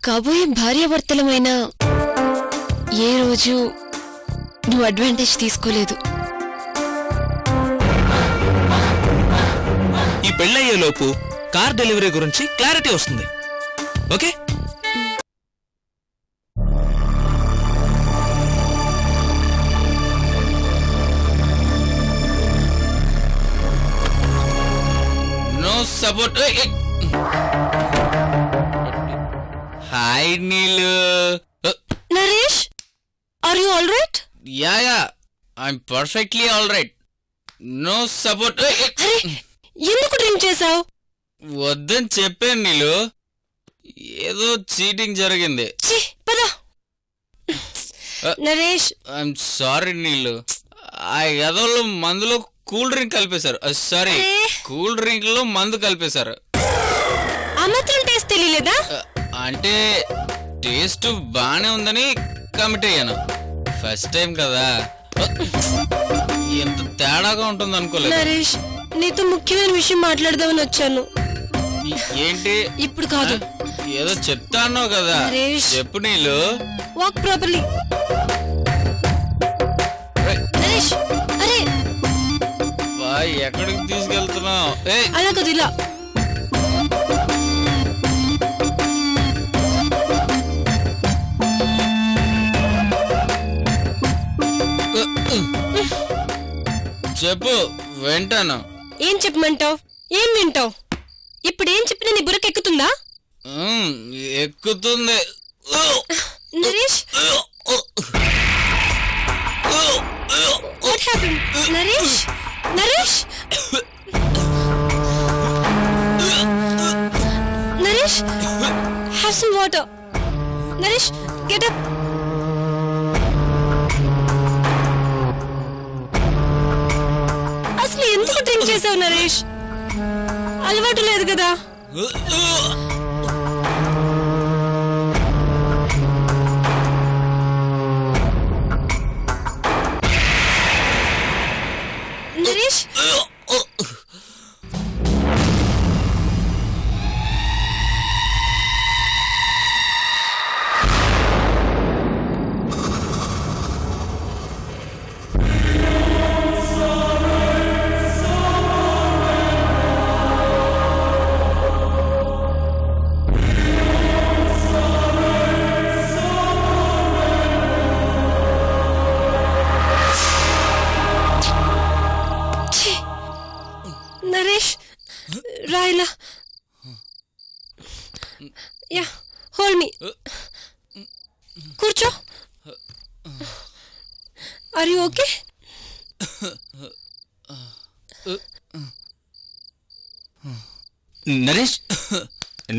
కాబోయే భార్యాభర్తలమైన ఏ రోజు నువ్వు అడ్వాంటేజ్ తీసుకోలేదు. ఈ పెళ్ళయ్యేలోపు కార్ డెలివరీ గురించి క్లారిటీ వస్తుంది. Okay? No support. Hi Neelu. Naresh, are you all right? Yeah I'm perfectly all right. No support. అరే, ఎందుకు డ్రింక్ చేసావు? వద్దని చెప్పాను నీలు. ఏదో చీటింగ్ జరిగింది. నరేష్, ఐఎమ్ సారీ నీలు. ఆ ఎదోళ్ళు మందులో కూల్ డ్రింక్ కలిపేశారు. సారీ, కూల్ డ్రింక్ లో మందు కలిపేశారు. ఆ మాత్రం టేస్ట్ తెలియలేదా? అంటే టేస్ట్ బానే ఉందని కమిట్ అయ్యాను. ఫస్ట్ టైం కదా, ఎంత తేడాగా ఉంటుంది అనుకోలేదు. నరేష్, నీతో ముఖ్యమైన విషయం మాట్లాడదామని వచ్చాను. ఏంటి? ఇప్పుడు కాదు, ఏదో చెప్తాను కదా. చెప్పు నీళ్ళు. Walk properly. నరేష్, అరే ఎక్కడికి తీసుకెళ్తున్నావు? అలా కదా, ఇలా. చెప్పు, వింటాను. ఏం చెప్పమంటావు? ఏం వింటావు? ఇప్పుడు ఏం చెప్పినా నీ బుర్రకు ఎక్కుతుందా? ఎక్కుతుంది. Naresh, what happened? Naresh, Naresh, Naresh, have some water. Naresh, get up. అసలు ఎందుకు డ్రింక్ చేసావు నరేష్? అలవాటు లేదు కదా. నరేష్, నరేష్, రాయిలా. Yeah, hold me. కూర్చో. Are you okay? Naresh,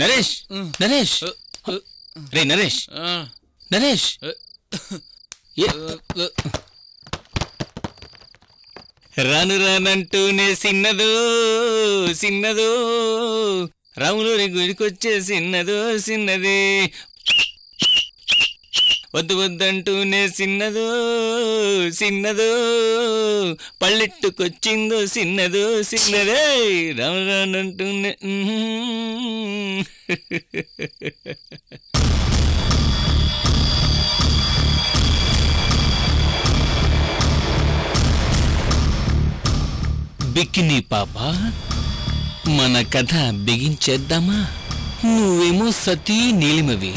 Naresh, Naresh, రే నరేష్, నరేష్, రాను రానంటూనే సిన్నదో సిన్నదో, రాములూరి గుడికొచ్చే సిన్నదో సిన్నదే, వద్దు వద్దంటూనే సిన్నదో సిన్నదో, పళ్ళెట్టుకొచ్చిందో సిన్నదో సిన్నదే, రాను రానంటూనే. బిక్కిని పాప, మన కథ బిగించేద్దామా? నువ్వేమో సతీ నీలిమవి,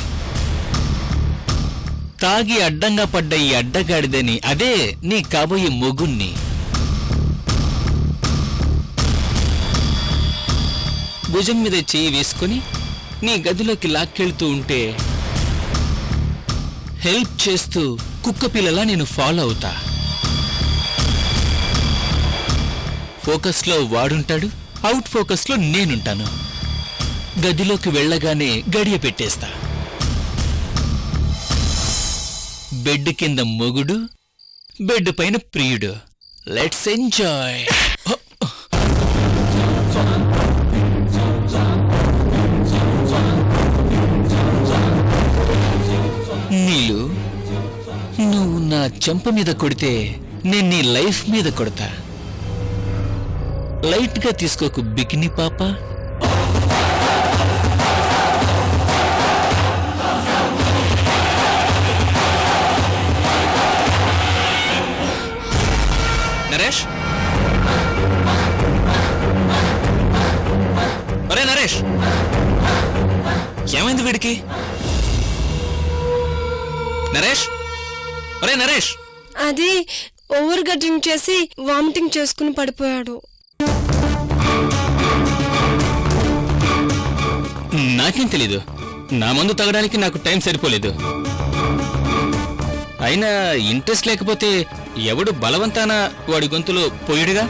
తాగి అడ్డంగా పడ్డ ఈ అడ్డగాడిదని, అదే నీ కాబోయే మొగుణ్ణి. భుజం మీద చెయ్యి వేసుకుని నీ గదిలోకి లాక్కెళ్తూ ఉంటే హెల్ప్ చేస్తూ కుక్కపిల్లలా నేను ఫాలో అవుతా. ఫోకస్లో వాడుంటాడు, అవుట్ ఫోకస్లో నేనుంటాను. గదిలోకి వెళ్ళగానే గడియ పెట్టేస్తా. బెడ్ కింద మొగుడు, బెడ్ పైన ప్రియుడు. Let's enjoy. నీలు, నువ్వు నా చెంప మీద కొడితే నేను నీ లైఫ్ మీద కొడతా. లైట్ గా తీసుకోకు బికిని పాప. ఏమైంది వీడికి? నరేష్, ఒరే నరేష్! అది ఓవర్ డ్రింక్ చేసి వామిటింగ్ చేసుకుని పడిపోయాడు. నాకేం తెలీదు. నా మందు తాగడానికి నాకు టైం సరిపోలేదు. అయినా ఇంట్రెస్ట్ లేకపోతే ఎవడు బలవంతాన వాడి గొంతులో పోయాడుగా.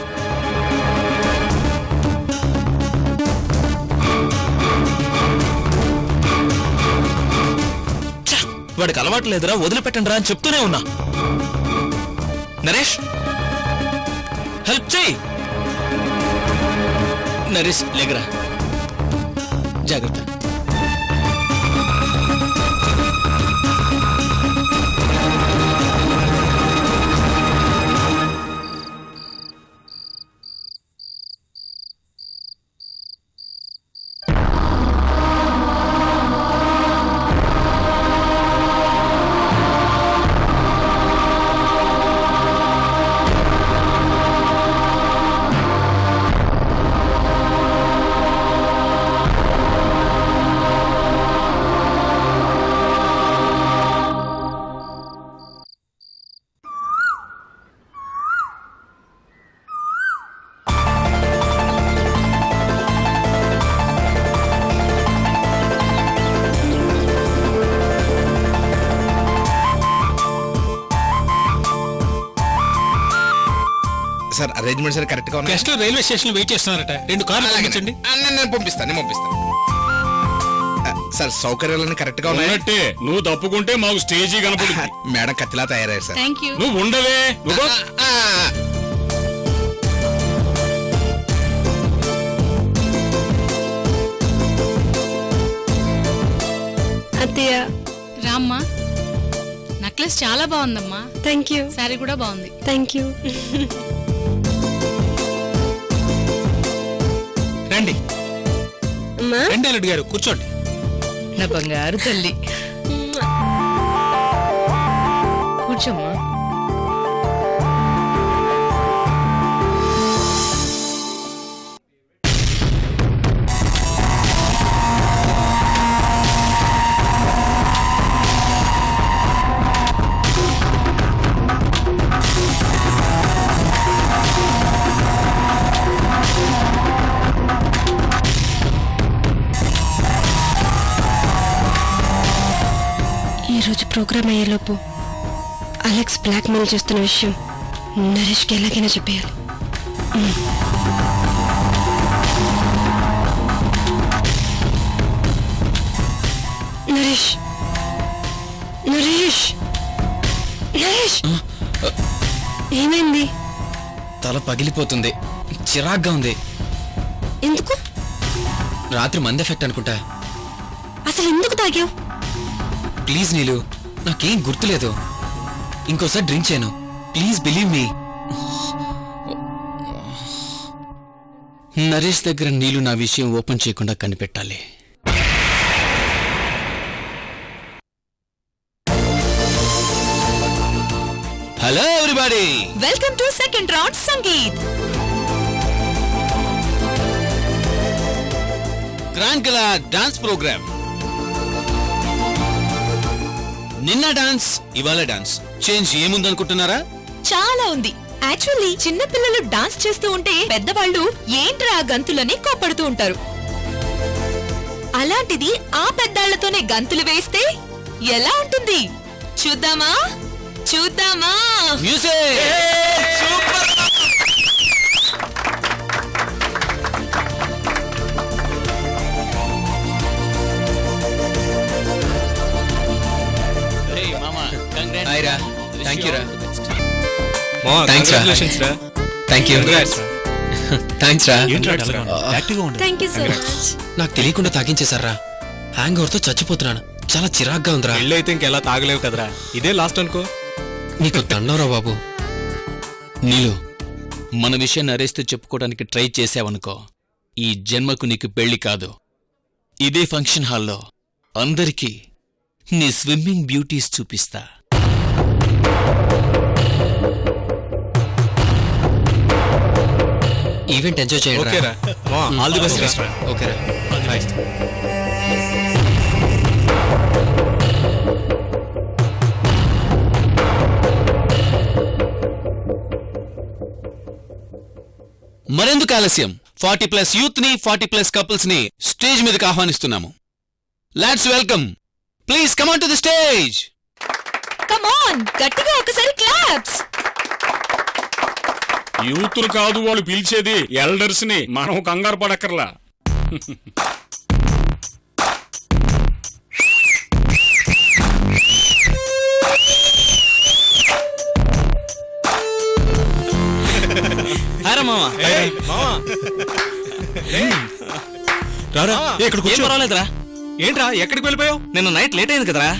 వాడికి అలవాటు లేదురా, వదిలిపెట్టండి రా అని చెప్తూనే ఉన్నా. నరేష్, హెల్ప్ చేయి. నరేష్ లేగరా, జాగ్రత్త. సార్ అరేంజ్మెంట్స్ అన్ని కరెక్ట్ గా ఉన్నాయి. గెస్ట్ రైల్వే స్టేషన్ వెయిట్ చేస్తున్నారట. 2 కార్లు పంపించండి. నేను పంపిస్తాను. సార్ సౌకర్యాలన్నీ కరెక్ట్ గా ఉన్నాయి. నువ్వు తప్పుకుంటే మాకు స్టేజీ కనపడుతుంది. మేడం కత్తిలా తయారయ్యారు సార్. నువ్వు ఉండవే. అత్తయ్య రామ్మా, నెక్లెస్ చాలా బాగుందమ్మా. Thank you. సారీ కూడా బాగుంది. Thank you. రండి అమ్మా. రండి అల్లుడు గారు, కూర్చోండి. నా బంగారు తల్లి, కూర్చోమ్మా. ఈరోజు ప్రోగ్రామ్ అయ్యేలోపు అలెక్స్ బ్లాక్మెయిల్ చేస్తున్న విషయం నరేష్కి ఎలాగైనా చెప్పేయాలి. నరేష్, నరేష్, నరేష్, ఏమైంది? తల పగిలిపోతుంది, చిరాగ్గా ఉంది. ఎందుకు? రాత్రి మంది ఎఫెక్ట్ అనుకుంటా. అసలు ఎందుకు తాగావు? ప్లీజ్ నీలు, నాకేం గుర్తులేదు. ఇంకోసారి డ్రింక్ చేయను. Please believe me. నరేష్ దగ్గర నీలు నా విషయం ఓపెన్ చేయకుండా కనిపెట్టాలి. Hello everybody, welcome to second round sangeet. Grand కలా డాన్స్ ప్రోగ్రామ్. నిన్న డాన్స్, ఇవాళ డాన్స్. చేంజ్ ఏముందనుకుంటున్నారా? చాలా ఉంది. యాక్చువల్లీ చిన్న పిల్లలు డాన్స్ చేస్తూ ఉంటే పెద్దవాళ్ళు ఏంట్రా గంతులని కోపడుతూ ఉంటారు. అలాంటిది ఆ పెద్దాళ్లతోనే గంతులు వేస్తే ఎలా ఉంటుంది? చూద్దామా చూద్దామా? మ్యూజిక్. సూపర్. హాయ్ రా. థ్యాంక్ యూ రా. థ్యాంక్స్ రా. Thank you. థ్యాంక్స్ రా. Thank you so much. నాకు తెలియకుండా తాగించేశారా. హ్యాంగ్ ఓవర్తో చచ్చిపోతున్నాను. చాలా చిరాగ్గా ఉందిరా. పెళ్ళైతే ఇంకెలా తాగలేవు కదరా, ఇదే లాస్ట్ అనుకో. నీకు దండంరా బాబు. నీలు, మన విషయం నరేష్తో చెప్పుకోవడానికి ట్రై చేసావనుకో, ఈ జన్మకు నీకు పెళ్లి కాదు. ఇదే ఫంక్షన్ హాల్లో అందరికీ నీ స్విమ్మింగ్ బ్యూటీస్ చూపిస్తా. ఈవెంట్ ఎంజాయ్ చేయండి. All the best. ఓకేరా. మరెందుకు ఆలస్యం 40+ యూత్ ని 40+ కపుల్స్ ని స్టేజ్ మీదకి ఆహ్వానిస్తున్నాము. Let's welcome. Please come on to the stage. Come on, గట్టిగా ఒకసారి క్లాప్స్. యూతులు కాదు వాళ్ళు పిలిచేది, ఎల్డర్స్ ని. మనం కంగారు పడక్కర్లా. హారా మామా. రారా ఇక్కడ కూర్చో. పర్వాలేదురా. ఏంట్రా ఎక్కడికి వెళ్ళిపోయావు? నిన్న నైట్ లేట్ అయింది కదరా.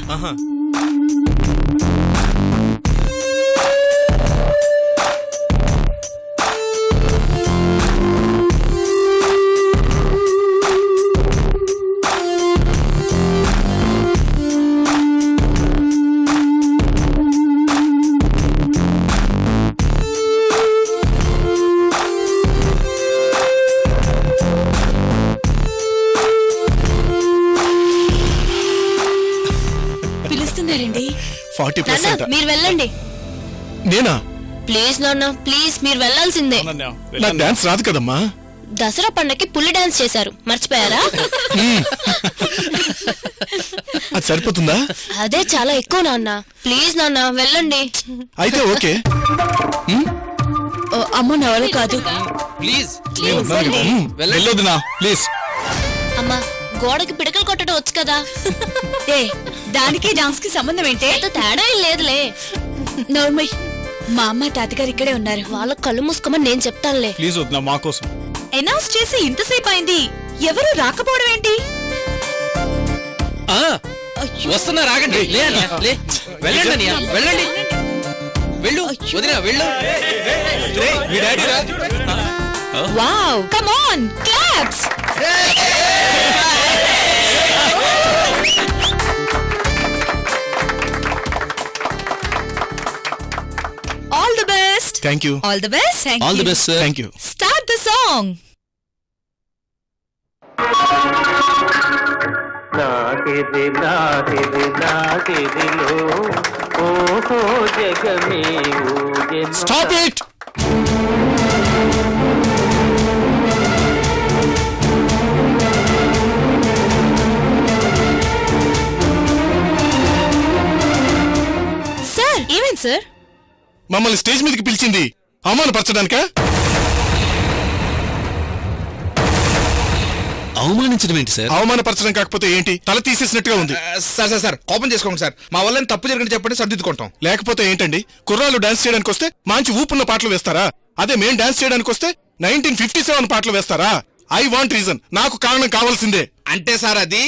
పిలుస్తున్నారండి. 40%. మీరు వెళ్ళండి. నేనా? ప్లీజ్ నాన్న, ప్లీజ్ మీరు వెళ్ళాల్సిందే. నాకు డాన్స్ రాదు కదమ్మా. దసరా పండగకి పుల్లి డాన్స్ చేశారు, మర్చిపోయారా? అది సరిపోతుందా? అదే చాలా ఎక్కువ నాన్న. ప్లీజ్ నాన్న వెళ్ళండి. అయితే ఓకే. అమ్మ నా వల్ల కాదు. ప్లీజ్ వెళ్ళొద్దునా ప్లీజ్. అమ్మా, గోడకి పిడకలు కొట్టడం వచ్చు కదా. ఏ దానికి డాన్స్ కి సంబంధం ఏంటే? తేడా ఏం లేదులే. నోర్మయ్, మా అమ్మ తాతగారు ఇక్కడే ఉన్నారు. వాళ్ళ కళ్ళు మూసుకోమని నేను చెప్తానులే. ప్లీజ్ వద్దా మా కోసం. అనౌన్స్ చేసి ఇంతసేపు అయింది, ఎవరు రాకపోవడం ఏంటి? వస్తున్నా, రాగండి. వెళ్ళండి అన్నయ్య, వెళ్ళండి. వెళ్ళు వదినా, వెళ్ళు. Wow, come on, claps. All the best. Thank you. All the best. All the best sir. Thank you. Start the song. Stop it. Sir ఏమైంది సార్? మమ్మల్ని స్టేజ్ మీదకి పిలిచింది అవమానపరచడానికా? అవమానించడం ఏంటి సార్? అవమానపరచడం కాకపోతే ఏంటి? తల తీసేసినట్టుగా ఉంది. సార్ సార్ సార్ కోపం చేసుకోండి సార్. మా వల్ల తప్పు జరిగింది చెప్పండి, సర్దిద్దుకుంటాం. లేకపోతే ఏంటండి, కుర్రాళ్ళు డాన్స్ చేయడానికి వస్తే మంచి ఊపున్న పాటలు వేస్తారా? అదే మేం డాన్స్ చేయడానికి వస్తే 1957 పాటలు వేస్తారా? I want reason. నాకు కారణం కావాల్సిందే. అంటే సార్ అది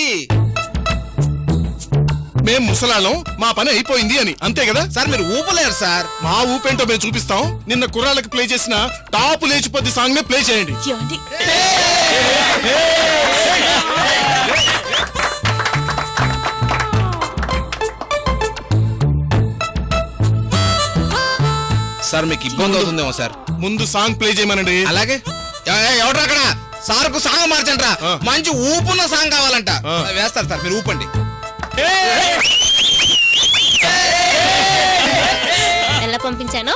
మేం ముసలాళ్ళం, మా పని అయిపోయింది అని, అంతే కదా సార్? మీరు ఊపలేరు సార్. మా ఊపేంటో మేము చూపిస్తాం. నిన్న కుర్రాళ్ళకి ప్లే చేసిన టాప్ లేచిపోద్ది సాంగ్ నే ప్లే చేయండి. సార్ మీకు ఇబ్బంది అవుతుందేమో సార్. ముందు సాంగ్ ప్లే చేయమనండి. అలాగే. ఎవరు అక్కడ? సార్కు సాంగ్ మార్చండి. మంచి ఊపున్న సాంగ్ కావాలంట. వేస్తారు సార్, మీరు ఊపండి. ఎలా పంపించాను?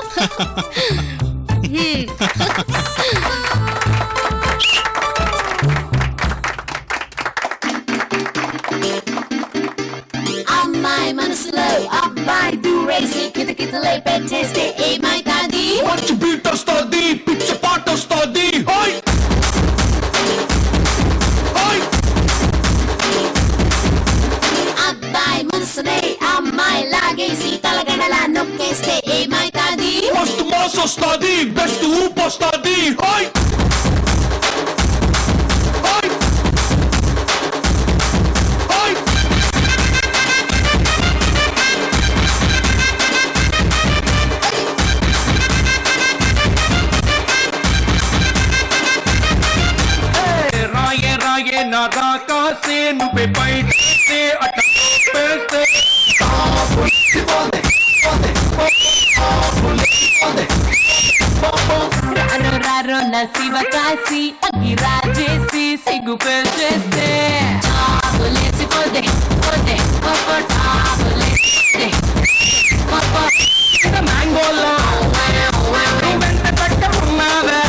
అమ్మాయి మనసులో అబ్బాయి దూరేసి కితకితలై పెట్టేస్తే ఏమైతాది? మంచి బీట్ వస్తుంది, పిచ్చి పాట వస్తుంది. అబ్బాయి మనసునే అమ్మాయి లాగేసి తలగడలా నొక్కేస్తే ఏమైతాది? మస్తు మాస్ వస్తుంది, బెస్ట్ ఊపు వస్తుంది. రాయే రాయే నా రాకాసే నువ్వే పైటే అట్ట పేస్తే రారో రారో నా శివ కాసి అగిరా చేసి సిగ్గు పేల్చేస్తే టాబులేసిపోతే పోతే ఒక్కో టాబులేస్తే మ్యాంగోలా వెంట చక్క ఉన్నావే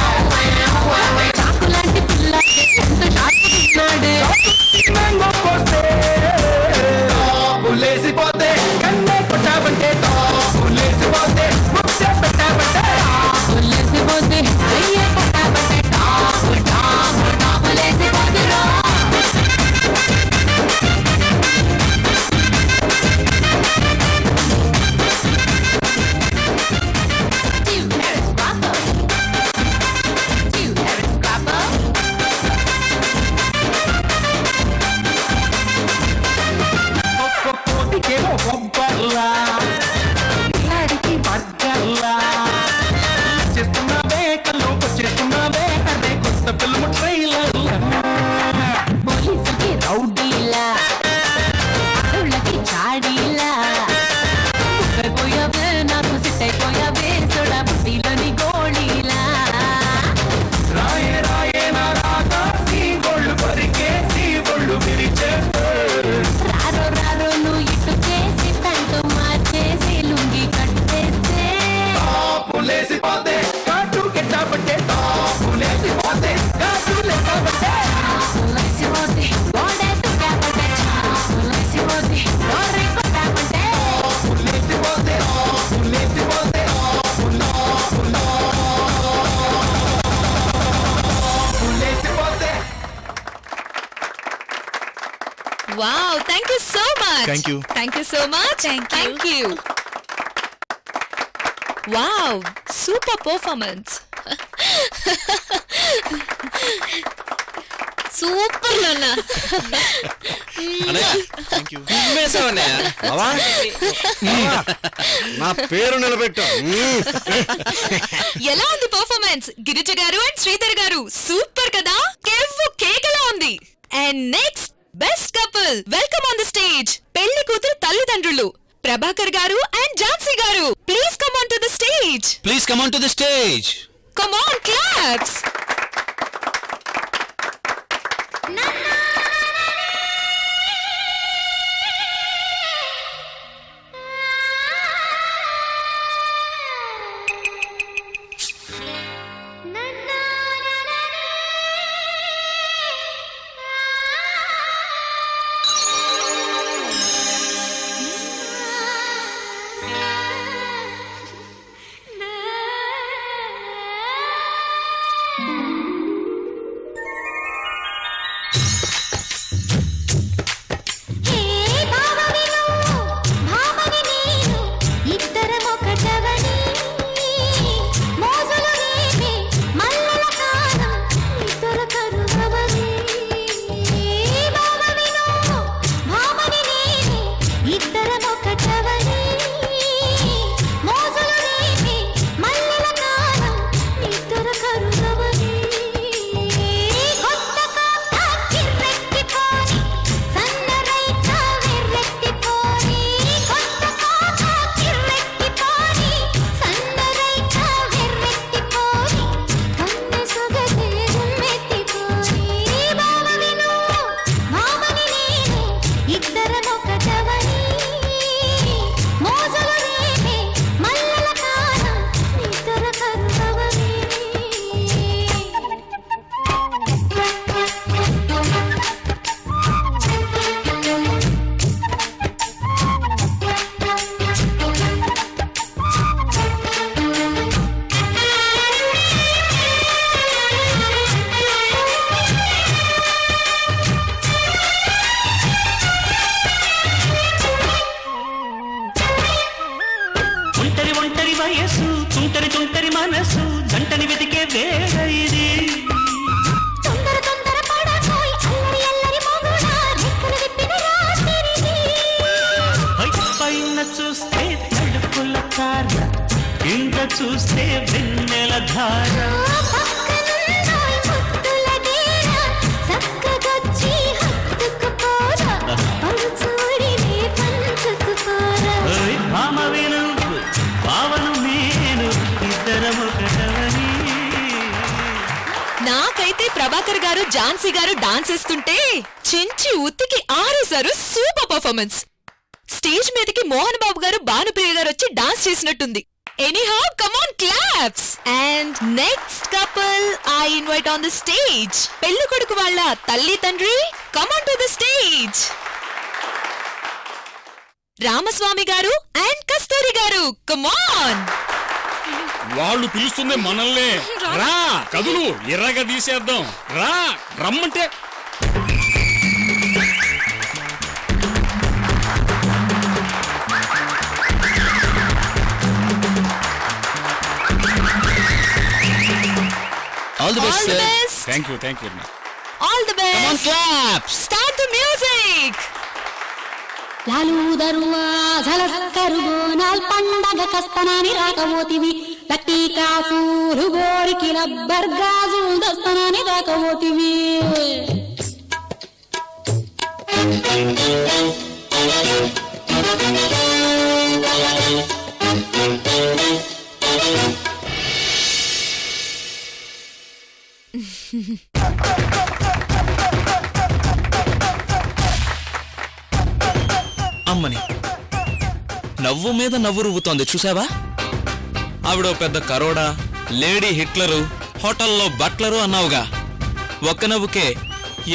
నోటికేమో బొబ్బర్లా ఇలాడికి బర్గర్లా చేస్తున్నావే కల్లోకొచ్చేస్తున్నావే అదే కొత్త ఫిల్మ్ ట్రైలర్లా పోలీసుకి రౌడీలా అడవులకి చాడీలా పోయావే నాకు సిట్ అయిపోయావే సోడా బుట్టిలోని గోళీలా రాయే రాయే నా రాగా సీ గోళ్ళు పరికేసి గోళ్ళు విరిచేస్తే రారో రారో నువ్వు ఇటు చేసి తంటూ మార్చేసి లుంగి కట్టేస్తే టాపులేసిపోతే కాటు కెట్టాపట్టే టాపులేసిపోతే కాటులేసిపోతే లేసిపోతే గోడే తుక్కాపట్టే లేసిపోతే డోరే కొట్టాపట్టే లేసిపోతే లేసిపోతే లేసిపోతే wow thank you so much Thank you. Thank you so much thank you wow super performance super నాన్న నా పేరు నిలబెట్టా ఎలా ఉంది పర్ఫార్మెన్స్ గిరిజ గారు అండ్ శ్రీధర్ గారు సూపర్ కదా కేవ్వు కేకలా ఉంది and next best couple welcome on the stage పెళ్లి కూతురు తల్లిదండ్రులు ప్రభాకర్ గారు అండ్ ఝాన్సీ గారు please come on to the stage please come on to the stage. Come on claps చూస్తే వెన్నెల ధార భామవిను భావను నేను ఇద్దరము కదవని. నాకైతే ప్రభాకర్ గారు ఝాన్సీ గారు డాన్స్ చేస్తుంటే చించి ఉత్తికి ఆరేశారు. Super performance. స్టేజ్ మీదకి మోహన్ బాబు గారు భానుప్రియ గారు వచ్చి డాన్స్ చేసినట్టుంది. Anyhow, come on, claps! And next couple I invite on the stage. పెళ్లి కొడుకు వాళ్ళ తల్లి తండ్రి, come on to the stage. Ramaswamy గారు and కస్తూరి గారు, come on. వాళ్ళు పిలుస్తుంది మనల్ని. రా కదులు ఎర్రగా తీసేద్దాం. రా రమ్మంటే All the best, sir. Thank you. All the best. Come on, clap. Start the music. Lalu దర్వాజల కరుగోనాల్ పండగ కస్తనాని రాకపోతివి లక్కీ కాసూరు గోరికి లబ్బర్ గాజు దస్తనాని రాకపోతివి అమ్మని నవ్వు మీద నవ్వు రువ్వుతోంది చూసావా? ఆవిడో పెద్ద కరోడా, లేడీ హిట్లరు, హోటల్లో బట్లరు అన్నావుగా. ఒక్క నవ్వుకే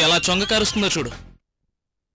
ఎలా చొంగ కారుస్తుందో చూడు.